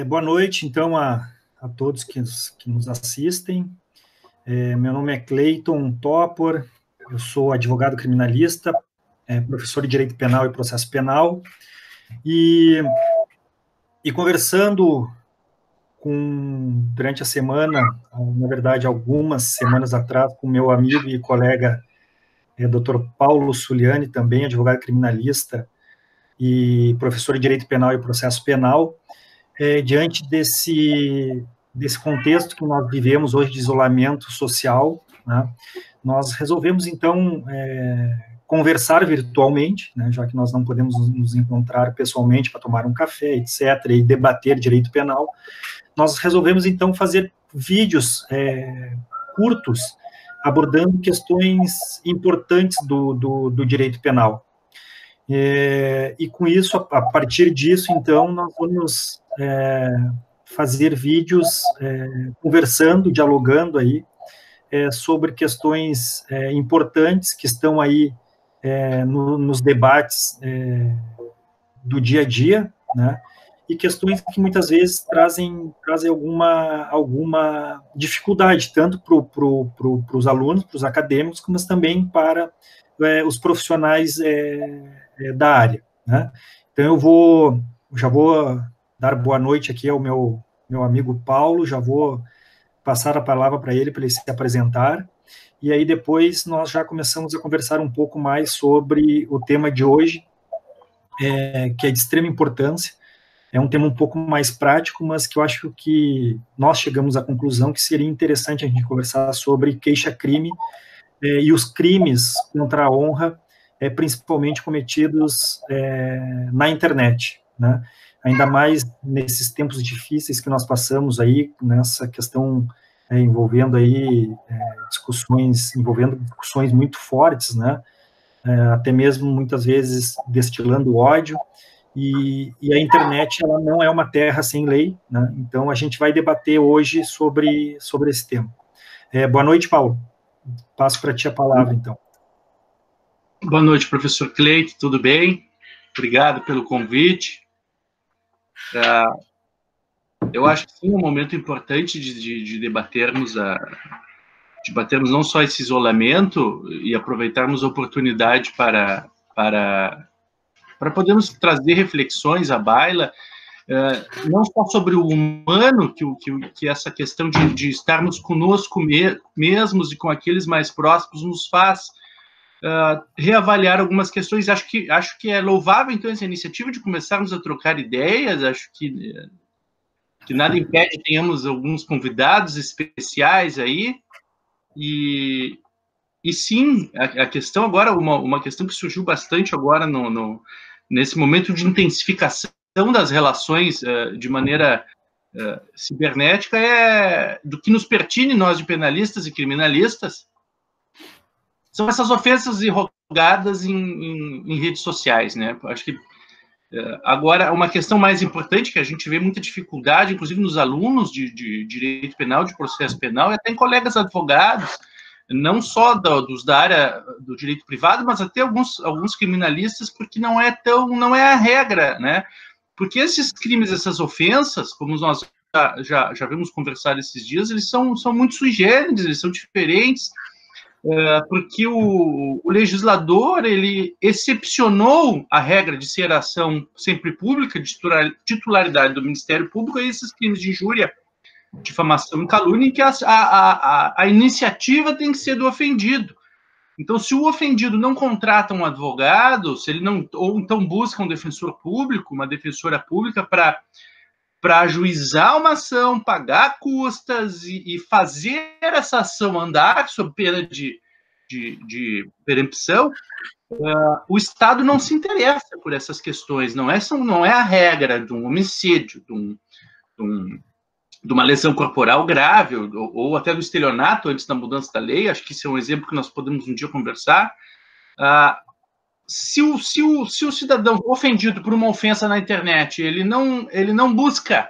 Boa noite, então, a todos que nos assistem. Meu nome é Cleiton Topor, eu sou advogado criminalista, professor de Direito Penal e Processo Penal, e conversando durante a semana, na verdade, algumas semanas atrás, com meu amigo e colega, Dr. Paulo Suliani, também advogado criminalista e professor de Direito Penal e Processo Penal, diante desse contexto que nós vivemos hoje de isolamento social, né, nós resolvemos, então, conversar virtualmente, né, já que nós não podemos nos encontrar pessoalmente para tomar um café, etc., e debater direito penal, nós resolvemos, então, fazer vídeos curtos, abordando questões importantes do direito penal. E com isso, a partir disso, então, nós vamos fazer vídeos conversando, dialogando aí sobre questões importantes que estão aí nos debates do dia a dia, né? E questões que muitas vezes trazem alguma dificuldade, tanto para os alunos, para os acadêmicos, como também para os profissionais da área, né? Então, já vou dar boa noite aqui ao meu amigo Paulo, já vou passar a palavra para ele se apresentar, e aí depois nós já começamos a conversar um pouco mais sobre o tema de hoje, que é de extrema importância. É um tema um pouco mais prático, mas que eu acho que nós chegamos à conclusão que seria interessante a gente conversar sobre queixa-crime e os crimes contra a honra, principalmente cometidos na internet, né? Ainda mais nesses tempos difíceis que nós passamos aí, nessa questão envolvendo discussões muito fortes, né? Até mesmo muitas vezes destilando ódio, e a internet ela não é uma terra sem lei, né? Então a gente vai debater hoje sobre esse tema. Boa noite, Paulo. Passo para ti a palavra, então. Boa noite, professor Cleiton, tudo bem? Obrigado pelo convite. Eu acho que sim, é um momento importante de debatermos não só esse isolamento e aproveitarmos a oportunidade para podermos trazer reflexões à baila, não só sobre o humano, que essa questão de estarmos conosco mesmos e com aqueles mais próximos nos faz reavaliar algumas questões. Acho que é louvável, então, essa iniciativa de começarmos a trocar ideias. Acho que nada impede que tenhamos alguns convidados especiais aí. E sim, a questão agora, uma questão que surgiu bastante agora nesse momento de intensificação das relações de maneira cibernética do que nos pertine, nós de penalistas e criminalistas, são essas ofensas irrogadas em redes sociais, né? Acho que agora uma questão mais importante que a gente vê muita dificuldade, inclusive nos alunos de direito penal, de processo penal, e até em colegas advogados, não só dos da área do direito privado, mas até alguns criminalistas, porque não é a regra, né? Porque esses crimes, essas ofensas, como nós já vimos conversar esses dias, eles são muito sui generis, eles são diferentes, porque o legislador, ele excepcionou a regra de ser ação sempre pública, de titularidade do Ministério Público, a esses crimes de injúria, difamação e calúnia, em que a iniciativa tem que ser do ofendido. Então, se o ofendido não contrata um advogado, se ele não, ou então busca um defensor público, uma defensora pública para ajuizar uma ação, pagar custas e fazer essa ação andar sob pena de perempção, o Estado não se interessa por essas questões. Não é a regra de um homicídio, de uma lesão corporal grave, ou até do estelionato antes da mudança da lei. Acho que isso é um exemplo que nós podemos um dia conversar. Se o cidadão ofendido por uma ofensa na internet, ele não busca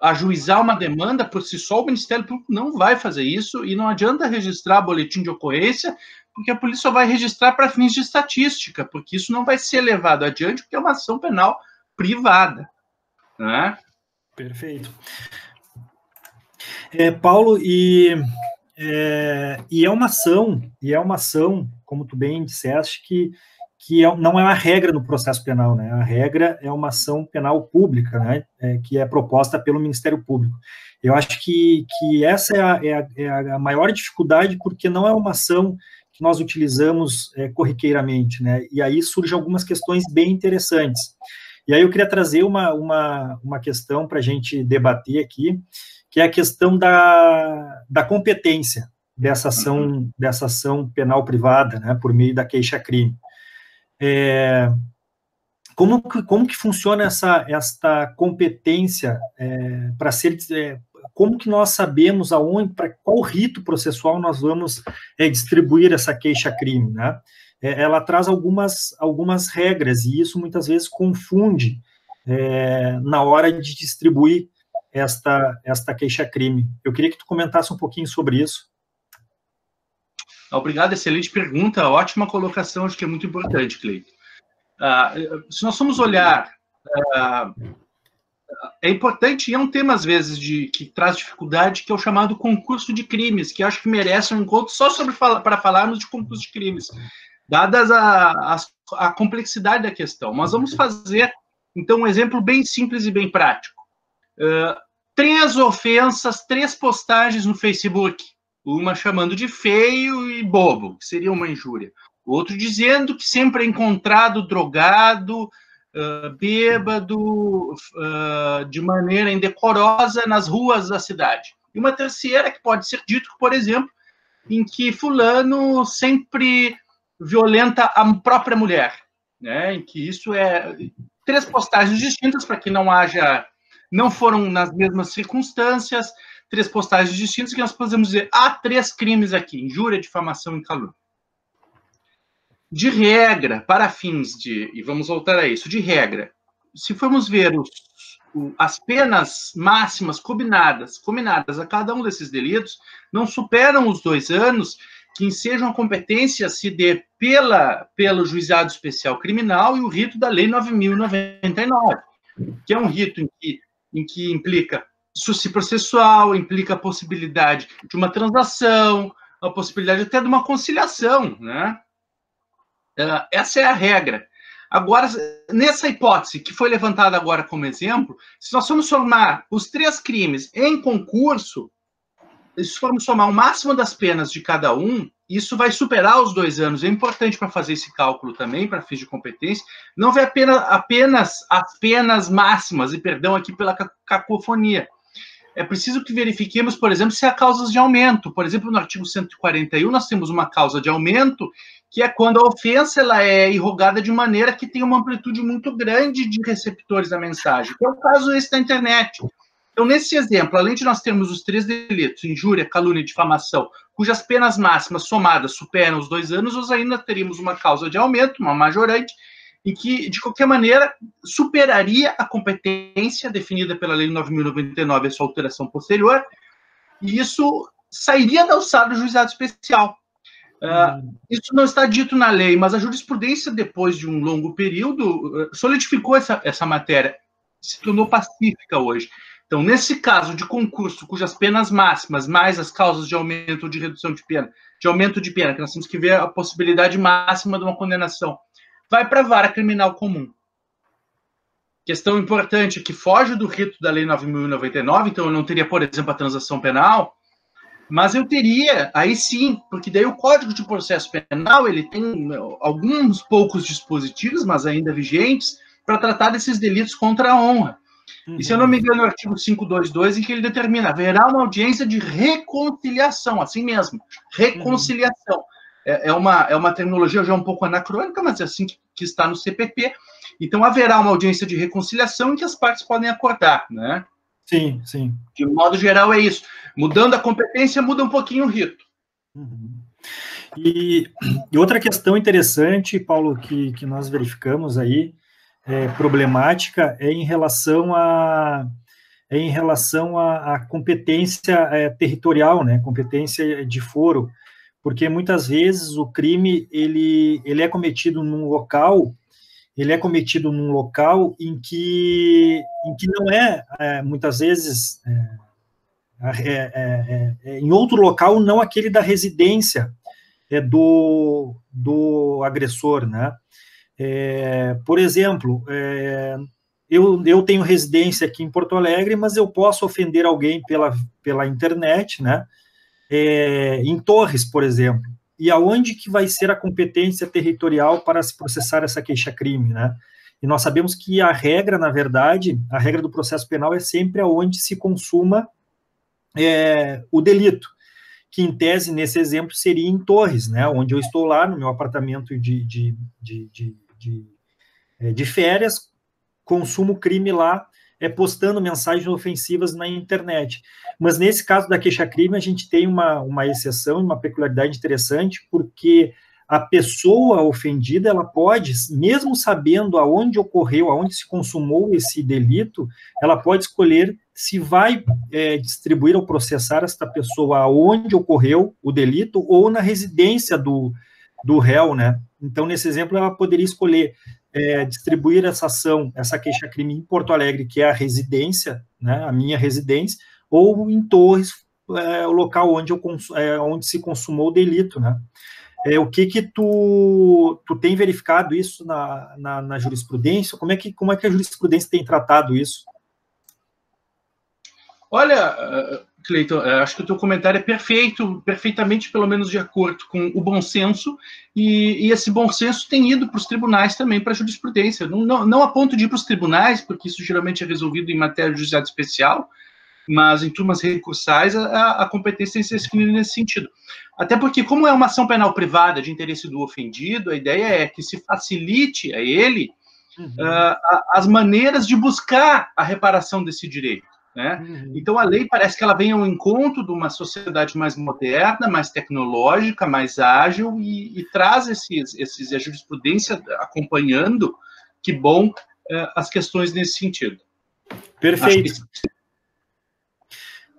ajuizar uma demanda por si só, o Ministério Público não vai fazer isso, e não adianta registrar boletim de ocorrência, porque a polícia só vai registrar para fins de estatística, porque isso não vai ser levado adiante, porque é uma ação penal privada, né? Perfeito. Paulo, é uma ação, como tu bem disseste, que não é uma regra no processo penal, né? A regra é uma ação penal pública, né? Que é proposta pelo Ministério Público. Eu acho que essa é a maior dificuldade, porque não é uma ação que nós utilizamos corriqueiramente, né? E aí surgem algumas questões bem interessantes. E aí eu queria trazer uma questão para a gente debater aqui, que é a questão da competência dessa ação penal privada, né, por meio da queixa-crime. Como que funciona esta competência para ser... como que nós sabemos para qual rito processual nós vamos distribuir essa queixa-crime, né? Ela traz algumas regras, e isso muitas vezes confunde na hora de distribuir esta queixa-crime. Eu queria que tu comentasse um pouquinho sobre isso. Obrigado, excelente pergunta, ótima colocação, acho que é muito importante, Cleiton. Se nós formos olhar, é importante, e é um tema, às vezes, que traz dificuldade, que é o chamado concurso de crimes, que acho que merece um encontro só para falarmos de concurso de crimes, dadas a complexidade da questão. Mas vamos fazer, então, um exemplo bem simples e bem prático. 3 ofensas, 3 postagens no Facebook, uma chamando de feio e bobo, que seria uma injúria. Outro dizendo que sempre é encontrado drogado, bêbado, de maneira indecorosa nas ruas da cidade. E uma terceira que pode ser dito, por exemplo, em que fulano sempre violenta a própria mulher, né? Em que isso é 3 postagens distintas para que não foram nas mesmas circunstâncias, 3 postagens distintas que nós podemos dizer, há 3 crimes aqui, injúria, difamação e calúnia. De regra, para fins e vamos voltar a isso, de regra, se formos ver as penas máximas combinadas a cada um desses delitos, não superam os 2 anos, que ensejam a competência se dê pelo Juizado Especial Criminal e o rito da Lei 9.099, que é um rito em que implica súcia processual, implica a possibilidade de uma transação, a possibilidade até de uma conciliação, né? Essa é a regra. Agora, nessa hipótese que foi levantada agora como exemplo, se nós formos somar os 3 crimes em concurso, se formos somar o máximo das penas de cada um, isso vai superar os 2 anos. É importante para fazer esse cálculo também, para fins de competência, não ver apenas as penas máximas, e perdão aqui pela cacofonia. É preciso que verifiquemos, por exemplo, se há causas de aumento. Por exemplo, no artigo 141, nós temos uma causa de aumento, que é quando a ofensa ela é irrogada de maneira que tem uma amplitude muito grande de receptores da mensagem. Que é o caso esse da internet. Então, nesse exemplo, além de nós termos os 3 delitos, injúria, calúnia e difamação, cujas penas máximas somadas superam os 2 anos, nós ainda teríamos uma causa de aumento, uma majorante, e que, de qualquer maneira, superaria a competência definida pela Lei 9.099 e sua alteração posterior, e isso sairia da alçada do juizado especial. Isso não está dito na lei, mas a jurisprudência, depois de um longo período, solidificou essa matéria, se tornou pacífica hoje. Então, nesse caso de concurso, cujas penas máximas, mais as causas de aumento ou de redução de pena, que nós temos que ver a possibilidade máxima de uma condenação, vai para a vara criminal comum. Questão importante que foge do rito da Lei 9.099, então eu não teria, por exemplo, a transação penal, mas eu teria, aí sim, porque daí o Código de Processo Penal, ele tem alguns poucos dispositivos, mas ainda vigentes, para tratar desses delitos contra a honra. E se eu não me engano, o artigo 522, em que ele determina, haverá uma audiência de reconciliação, assim mesmo, reconciliação. É uma terminologia já um pouco anacrônica, mas é assim que está no CPP. Então, haverá uma audiência de reconciliação em que as partes podem acordar, né? Sim, sim. De modo geral, é isso. Mudando a competência, muda um pouquinho o rito. E outra questão interessante, Paulo, que nós verificamos aí, problemática, é em relação à competência territorial, né? Competência de foro, porque muitas vezes o crime ele é cometido num local ele é cometido num local em que não muitas vezes, em outro local, não aquele da residência do agressor, né? Por exemplo, eu tenho residência aqui em Porto Alegre, mas eu posso ofender alguém pela internet, né? Em Torres, por exemplo. E aonde que vai ser a competência territorial para se processar essa queixa-crime, né? E nós sabemos que a regra, na verdade, a regra do processo penal é sempre aonde se consuma o delito, que em tese, nesse exemplo, seria em Torres, né? Onde eu estou lá no meu apartamento de férias, consumo crime lá, postando mensagens ofensivas na internet. Mas nesse caso da queixa-crime, a gente tem uma exceção, uma peculiaridade interessante, porque a pessoa ofendida, ela pode, mesmo sabendo aonde ocorreu, aonde se consumou esse delito, ela pode escolher se vai distribuir ou processar esta pessoa aonde ocorreu o delito ou na residência do réu, né? Então, nesse exemplo, ela poderia escolher distribuir essa ação, essa queixa-crime em Porto Alegre, que é a residência, né, a minha residência, ou em Torres, o local onde se consumou o delito, né? O que tu tem verificado isso na jurisprudência? Como é que a jurisprudência tem tratado isso? Olha, Cleiton, acho que o teu comentário é perfeitamente, pelo menos, de acordo com o bom senso, e esse bom senso tem ido para os tribunais também, para a jurisprudência. Não a ponto de ir para os tribunais, porque isso geralmente é resolvido em matéria de juizado especial, mas em turmas recursais a competência tem se definido nesse sentido. Até porque, como é uma ação penal privada de interesse do ofendido, a ideia é que se facilite a ele as maneiras de buscar a reparação desse direito, né? Então, a lei parece que ela vem ao encontro de uma sociedade mais moderna, mais tecnológica, mais ágil, e traz a jurisprudência acompanhando, que bom, as questões nesse sentido. Perfeito.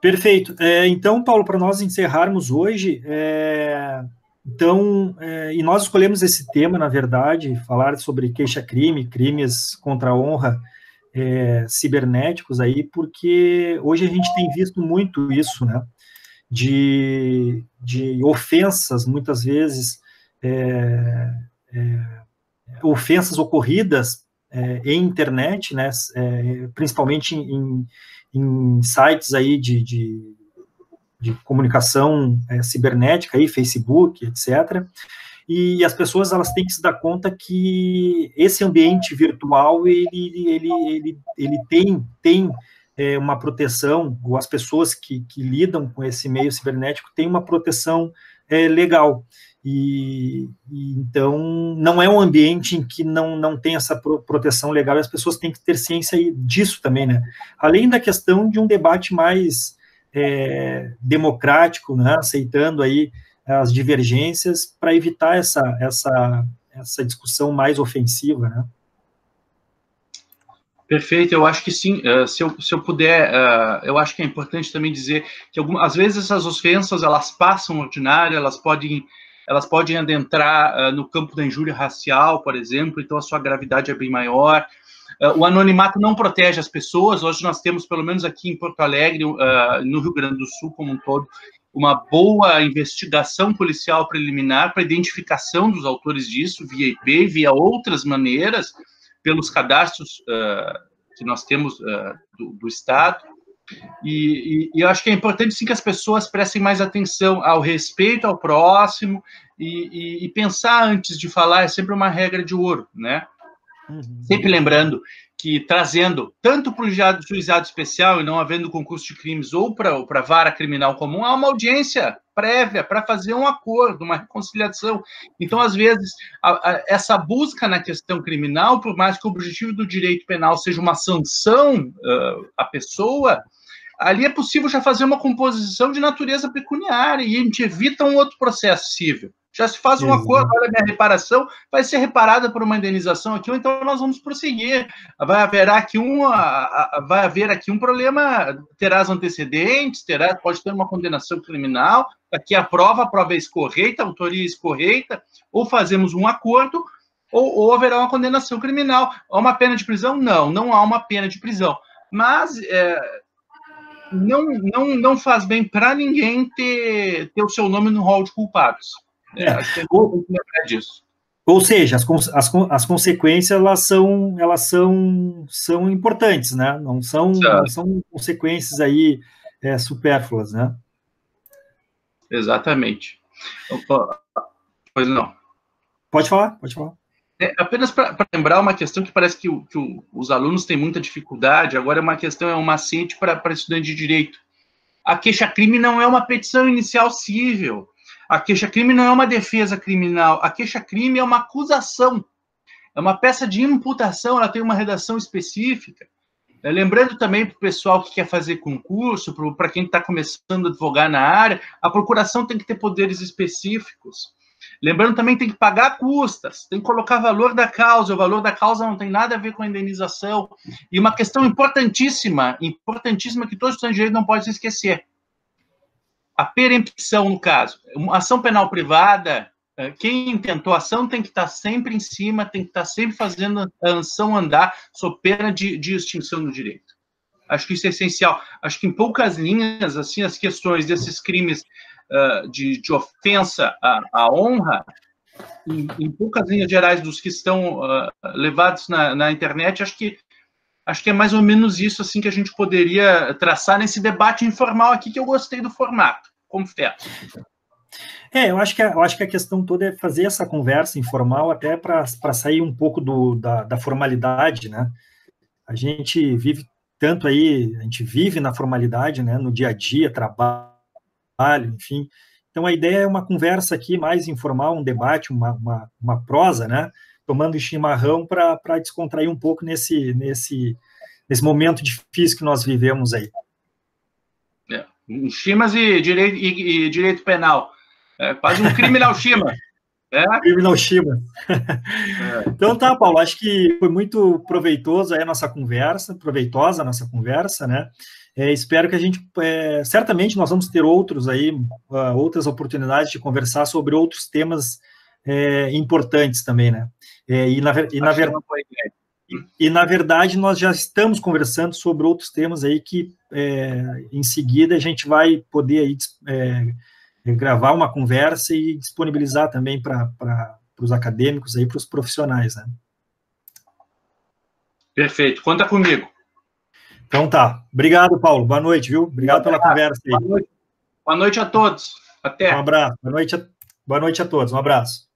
Perfeito. Então, Paulo, para nós encerrarmos hoje, e nós escolhemos esse tema, na verdade, falar sobre queixa-crime, crimes contra a honra cibernéticos aí, porque hoje a gente tem visto muito isso, né, de ofensas, muitas vezes, ofensas ocorridas em internet, né, principalmente em sites aí de comunicação cibernética, aí, Facebook, etc., e as pessoas elas têm que se dar conta que esse ambiente virtual ele tem uma proteção, ou as pessoas que lidam com esse meio cibernético têm uma proteção legal, e então não é um ambiente em que não tem essa proteção legal, e as pessoas têm que ter ciência disso também, né? Além da questão de um debate mais democrático, né? Aceitando aí as divergências para evitar essa discussão mais ofensiva, né? Perfeito, eu acho que sim. Se eu puder, eu acho que é importante também dizer que às vezes essas ofensas elas passam ordinário, elas podem adentrar no campo da injúria racial, por exemplo, então a sua gravidade é bem maior. O anonimato não protege as pessoas. Hoje nós temos, pelo menos aqui em Porto Alegre, no Rio Grande do Sul como um todo, uma boa investigação policial preliminar para identificação dos autores disso, via IP, via outras maneiras, pelos cadastros que nós temos do Estado. E eu acho que é importante, sim, que as pessoas prestem mais atenção ao respeito ao próximo e pensar antes de falar é sempre uma regra de ouro, né? Sempre lembrando que, trazendo tanto para o juizado especial e não havendo concurso de crimes ou para a vara criminal comum, há uma audiência prévia para fazer um acordo, uma reconciliação. Então, às vezes, essa busca na questão criminal, por mais que o objetivo do direito penal seja uma sanção à pessoa, ali é possível já fazer uma composição de natureza pecuniária e a gente evita um outro processo civil. Já se faz um acordo, olha, a minha reparação vai ser reparada por uma indenização aqui, ou então nós vamos prosseguir. Vai haver aqui um problema, terás antecedentes, pode ter uma condenação criminal, aqui a prova é escorreita, a autoria é escorreita, ou fazemos um acordo, ou haverá uma condenação criminal. Há uma pena de prisão? Não, não há uma pena de prisão. Mas não faz bem para ninguém ter o seu nome no rol de culpados. Acho que é importante lembrar disso. Ou seja, as consequências elas são importantes, né? Não são consequências aí supérfluas, né? Exatamente. Pois não. Pode falar, pode falar. Apenas para lembrar uma questão que parece que os alunos têm muita dificuldade, agora é um macete para estudante de direito. A queixa-crime não é uma petição inicial cível. A queixa-crime não é uma defesa criminal. A queixa-crime é uma acusação. É uma peça de imputação, ela tem uma redação específica. Lembrando também para o pessoal que quer fazer concurso, para quem está começando a advogar na área, a procuração tem que ter poderes específicos. Lembrando também que tem que pagar custas, tem que colocar valor da causa, o valor da causa não tem nada a ver com a indenização. E uma questão importantíssima que todo estudante de direito não pode se esquecer. A perempção, no caso, uma ação penal privada, quem intentou a ação tem que estar sempre em cima, tem que estar sempre fazendo a ação andar sob pena de extinção do direito. Acho que isso é essencial. Acho que em poucas linhas, assim, as questões desses crimes de ofensa à honra, em poucas linhas gerais dos que estão levados na internet, acho que é mais ou menos isso assim que a gente poderia traçar nesse debate informal aqui, que eu gostei do formato, confesso. Eu acho que a questão toda é fazer essa conversa informal até para sair um pouco da formalidade, né? A gente vive tanto aí, a gente vive na formalidade, né? No dia a dia, trabalho, enfim. Então, a ideia é uma conversa aqui mais informal, um debate, uma prosa, né? Tomando chimarrão para descontrair um pouco nesse momento difícil que nós vivemos aí. Chimas e direito penal. Quase um criminal chima. Criminal chima. Então tá, Paulo, acho que foi muito proveitosa a nossa conversa, né? Espero que a gente, certamente nós vamos ter outras oportunidades de conversar sobre outros temas importantes também, né? E na verdade nós já estamos conversando sobre outros temas aí que em seguida a gente vai poder aí, gravar uma conversa e disponibilizar também para os acadêmicos aí, para os profissionais, né? Perfeito, conta comigo. Então tá. Obrigado, Paulo. Boa noite, viu? Obrigado pela conversa aí. Boa noite a todos. Até. Um abraço. Boa noite a todos. Um abraço.